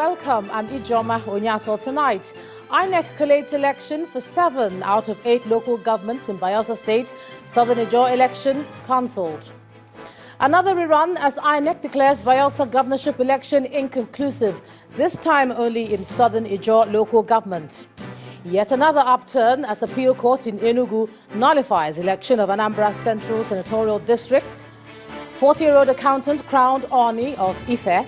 welcome. I'm Ijaw tonight. INEC collates election for 7 out of 8 local governments in Bayelsa State. Southern Ijaw election cancelled. Another rerun as INEC declares Bayelsa governorship election inconclusive, this time only in Southern Ijaw local government. Yet another upturn as appeal court in Enugu nullifies election of Anambra Central Senatorial District. 40-year-old accountant crowned Oni of Ife.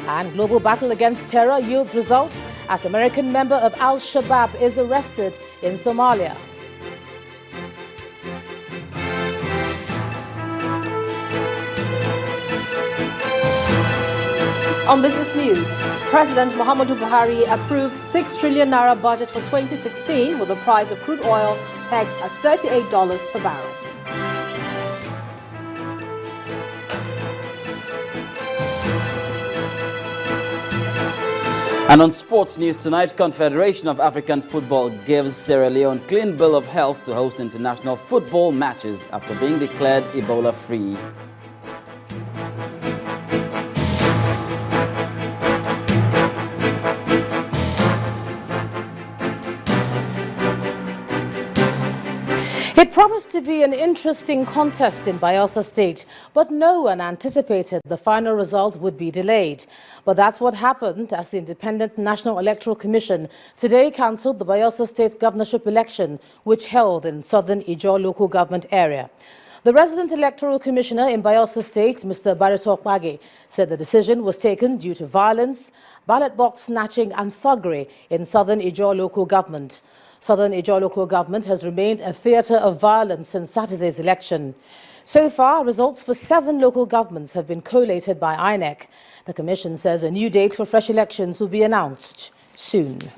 And global battle against terror yields results as American member of Al-Shabaab is arrested in Somalia. On business news, President Muhammadu Buhari approves 6 trillion naira budget for 2016 with the price of crude oil pegged at $38 per barrel. And on sports news tonight, Confederation of African Football gives Sierra Leone clean bill of health to host international football matches after being declared Ebola-free. It promised to be an interesting contest in Bayelsa State, but no one anticipated the final result would be delayed. But that's what happened as the Independent National Electoral Commission today cancelled the Bayelsa State governorship election, which held in Southern Ijaw local government area. The resident electoral commissioner in Bayelsa State, Mr. Barito Okpage, said the decision was taken due to violence, ballot box snatching and thuggery in Southern Ijaw local government. Southern Ijaw local government has remained a theatre of violence since Saturday's election. So far, results for 7 local governments have been collated by INEC. The commission says a new date for fresh elections will be announced soon.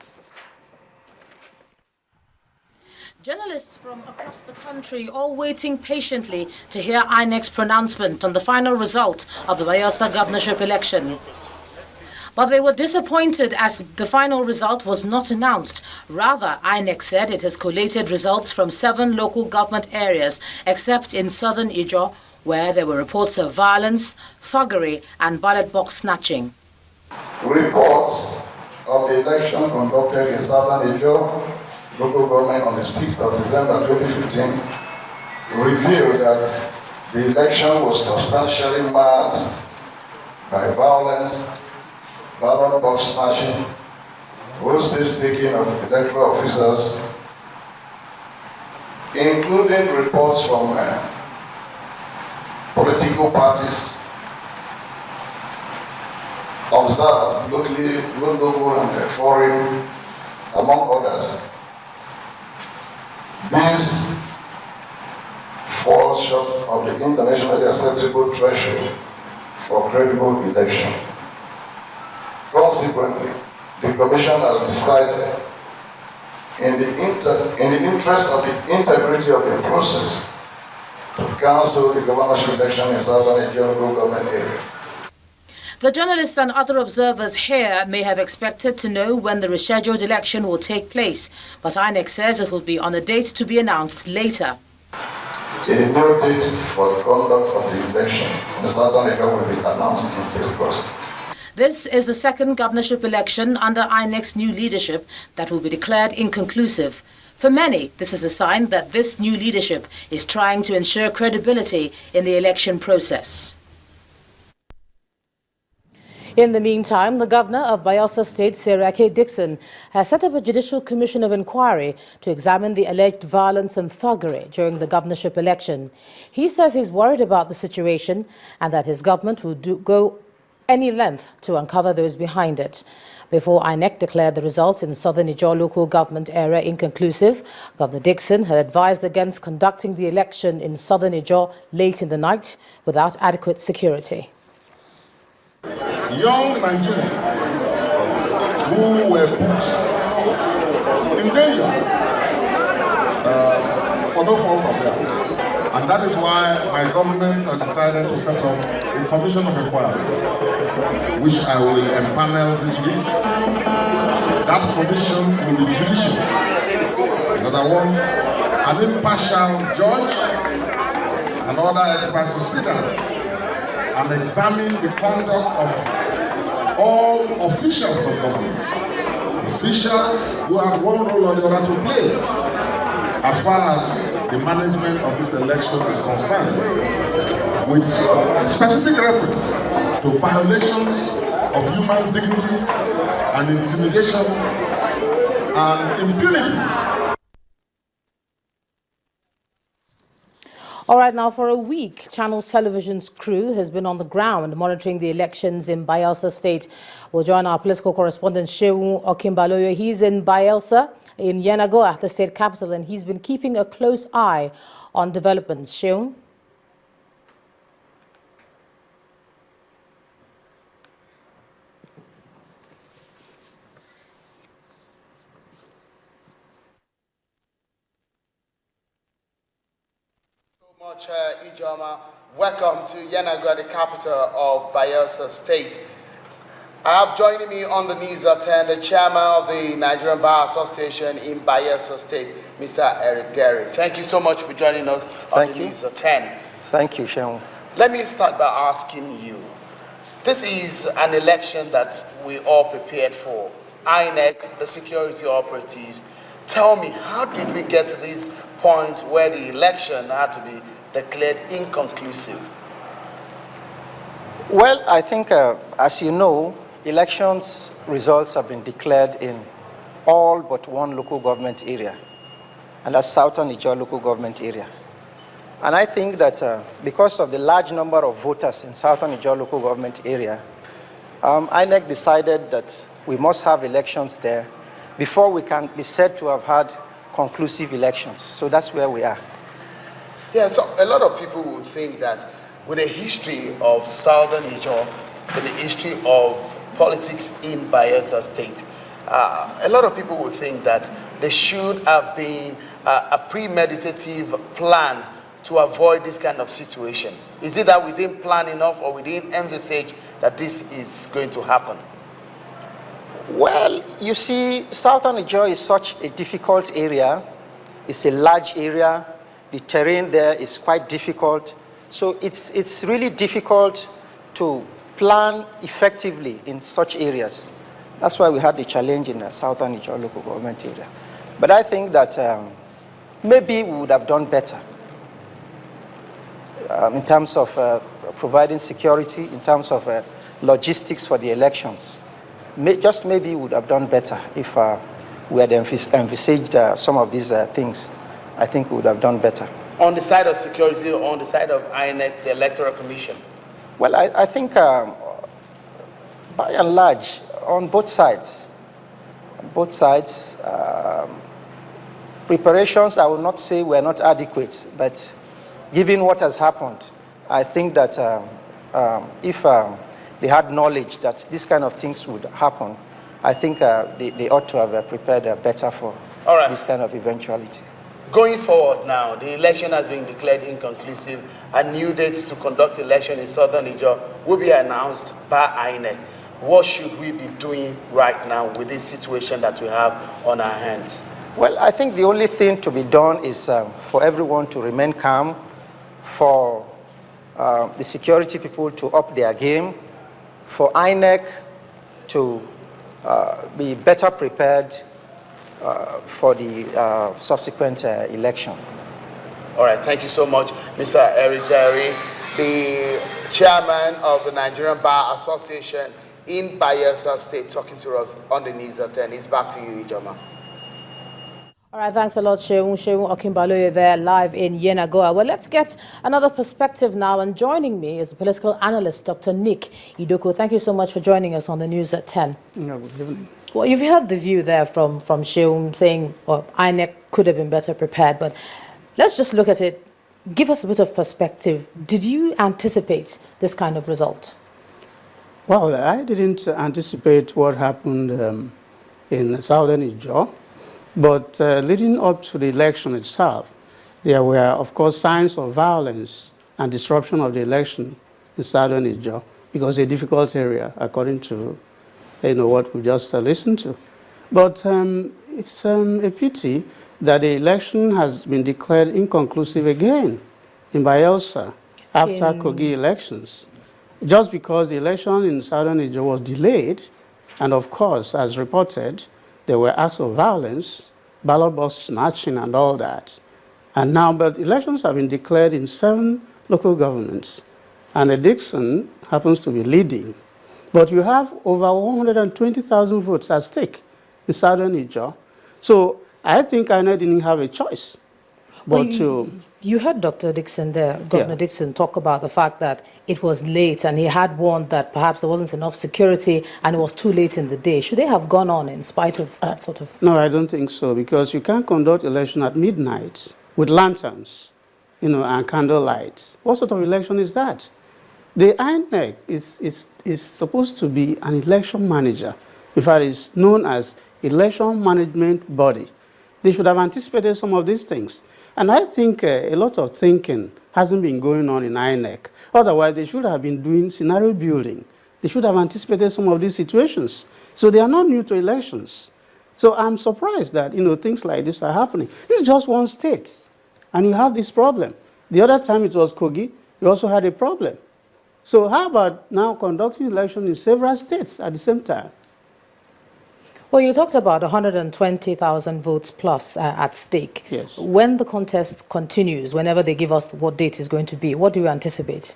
Journalists from across the country all waiting patiently to hear INEC's pronouncement on the final result of the Bayelsa governorship election. But they were disappointed as the final result was not announced. Rather, INEC said it has collated results from 7 local government areas, except in Southern Ijaw, where there were reports of violence, thuggery and ballot box snatching. Reports of the election conducted in Southern Ijaw local government on the 6th of December 2015 revealed that the election was substantially marked by violence, ballot box snatching, hostage taking of electoral officers, including reports from political parties, observers, local and foreign, among others. This falls short of the internationally acceptable threshold for credible election. Consequently, the Commission has decided, in the interest of the integrity of the process, to cancel the governorship election in Southern Ijaw local government area. The journalists and other observers here may have expected to know when the rescheduled election will take place, but INEC says it will be on a date to be announced later. A new date for the conduct of the election in Southern Ijaw will be announced in due course. This is the second governorship election under INEC's new leadership that will be declared inconclusive. For many, this is a sign that this new leadership is trying to ensure credibility in the election process. In the meantime, the governor of Bayelsa State, Sierra Dixon, has set up a judicial commission of inquiry to examine the alleged violence and thuggery during the governorship election. He says he's worried about the situation and that his government will go any length to uncover those behind it. Before INEC declared the results in Southern Ijaw local government area inconclusive, Governor Dixon had advised against conducting the election in Southern Ijaw late in the night without adequate security. Young Nigerians who were put in danger for no fault of theirs. And that is why my government has decided to set up a commission of inquiry, which I will empanel this week. That commission will be judicial, because I want an impartial judge and other experts to sit down and examine the conduct of all officials of government, officials who have one role or the other to play as far as the management of this election is concerned, with specific reference to violations of human dignity and intimidation and impunity. All right, now for a week, Channels Television's crew has been on the ground monitoring the elections in Bayelsa State. We'll join our political correspondent, Shehu Okimbaloyo. He's in Bayelsa, in Yenagoa, the state capital, and he's been keeping a close eye on developments. Shehu? Much, Ijaw. Welcome to Yenagoa, the capital of Bayelsa State. I have joining me on the news at 10 the chairman of the Nigerian Bar Association in Bayelsa State, Mr. Eric Derry. Thank you so much for joining us on the news at 10. Thank you, Shehu. Let me start by asking you. This is an election that we all prepared for. INEC, the security operatives. Tell me, how did we get to this point where the election had to be declared inconclusive? Well, I think, as you know, elections results have been declared in all but one local government area, and that's Southern Ijaw local government area. And I think that because of the large number of voters in Southern Ijaw local government area, INEC decided that we must have elections there before we can be said to have had conclusive elections. So that's where we are. Yeah, so a lot of people would think that with a history of Southern Ijaw and the history of politics in Bayelsa State, a lot of people would think that there should have been a premeditative plan to avoid this kind of situation. Is it that we didn't plan enough, or we didn't envisage that this is going to happen? Well, you see, Southern Ijaw is such a difficult area. It's a large area. The terrain there is quite difficult. So it's really difficult to plan effectively in such areas. That's why we had the challenge in the Southern Ijaw local government area. But I think that maybe we would have done better in terms of providing security, in terms of logistics for the elections. Just maybe we would have done better if we had envisaged some of these things. I think we would have done better. On the side of security, or on the side of INEC, the Electoral Commission? Well, I think by and large, on both sides, preparations, I will not say were not adequate, but given what has happened, I think that if they had knowledge that this kind of things would happen, I think they ought to have prepared better for this kind of eventuality. Going forward now, the election has been declared inconclusive, and new dates to conduct election in Southern Ijaw will be announced by INEC. What should we be doing right now with this situation that we have on our hands? Well, I think the only thing to be done is for everyone to remain calm, for the security people to up their game, for INEC to be better prepared for the subsequent election. All right, thank you so much, Mr. Eric Derry, the chairman of the Nigerian Bar Association in Bayelsa State, talking to us on the news at 10. It's back to you, Ijaw. All right, thanks a lot, Shehu Okimbaloyo there, live in Yenagoa. Well, let's get another perspective now, and joining me is political analyst Dr. Nick Idoko. Thank you so much for joining us on the news at 10. Yeah, good evening. Well, you've heard the view there from Shehu saying, well, INEC could have been better prepared, but let's just look at it. Give us a bit of perspective. Did you anticipate this kind of result? Well, I didn't anticipate what happened in Southern Ijaw, but leading up to the election itself, there were, of course, signs of violence and disruption of the election in Southern Ijaw, because it's a difficult area, according to what we just listened to. But it's a pity that the election has been declared inconclusive again in Bayelsa after Kogi elections. just because the election in Southern Ijaw was delayed, and of course, as reported, there were acts of violence, ballot box snatching and all that. And now, but elections have been declared in 7 local governments, and Dixon happens to be leading. But you have over 120,000 votes at stake in Southern Ijaw. So I think INEC didn't have a choice. But you heard Dr. Dixon there, Governor Dixon, talk about the fact that it was late and he had warned that perhaps there wasn't enough security and it was too late in the day. Should they have gone on in spite of that sort of thing? No, I don't think so, because you can't conduct election at midnight with lanterns, and candlelight. What sort of election is that? The INEC is supposed to be an election manager. In fact, it's known as election management body. They should have anticipated some of these things. And I think a lot of thinking hasn't been going on in INEC. Otherwise, they should have been doing scenario building. They should have anticipated some of these situations. So they are not new to elections. So I'm surprised that, things like this are happening. This is just one state, and you have this problem. The other time it was Kogi, you also had a problem. So how about now conducting election in several states at the same time? Well, you talked about 120,000 votes plus at stake. Yes. When the contest continues, whenever they give us what date is going to be, what do you anticipate?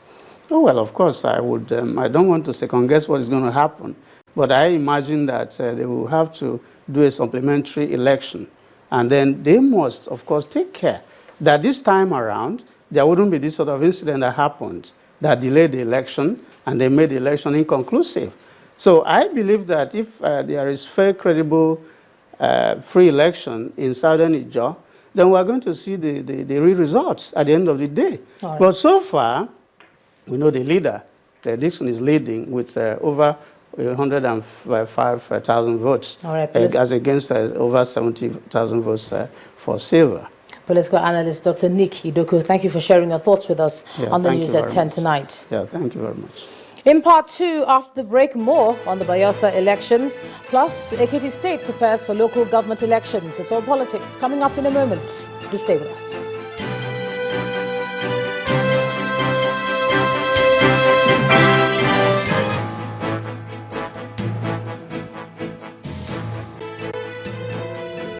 Oh, well, of course, I would. I don't want to second-guess what is going to happen, but I imagine that they will have to do a supplementary election. And then they must, of course, take care that this time around, there wouldn't be this sort of incident that happened that delayed the election and they made the election inconclusive. So I believe that if there is fair, credible, free election in Southern Ijaw, then we're going to see the real results at the end of the day. Right. But so far, we know the leader, Dixon, is leading with over 105,000 votes, right, as against over 70,000 votes for Silver. Political analyst Dr. Nick Idoku, thank you for sharing your thoughts with us on the news at 10 tonight. Yeah, thank you very much. In part 2, after the break, more on the Bayelsa elections. Plus, Ekiti State prepares for local government elections. It's all politics. Coming up in a moment. Do stay with us.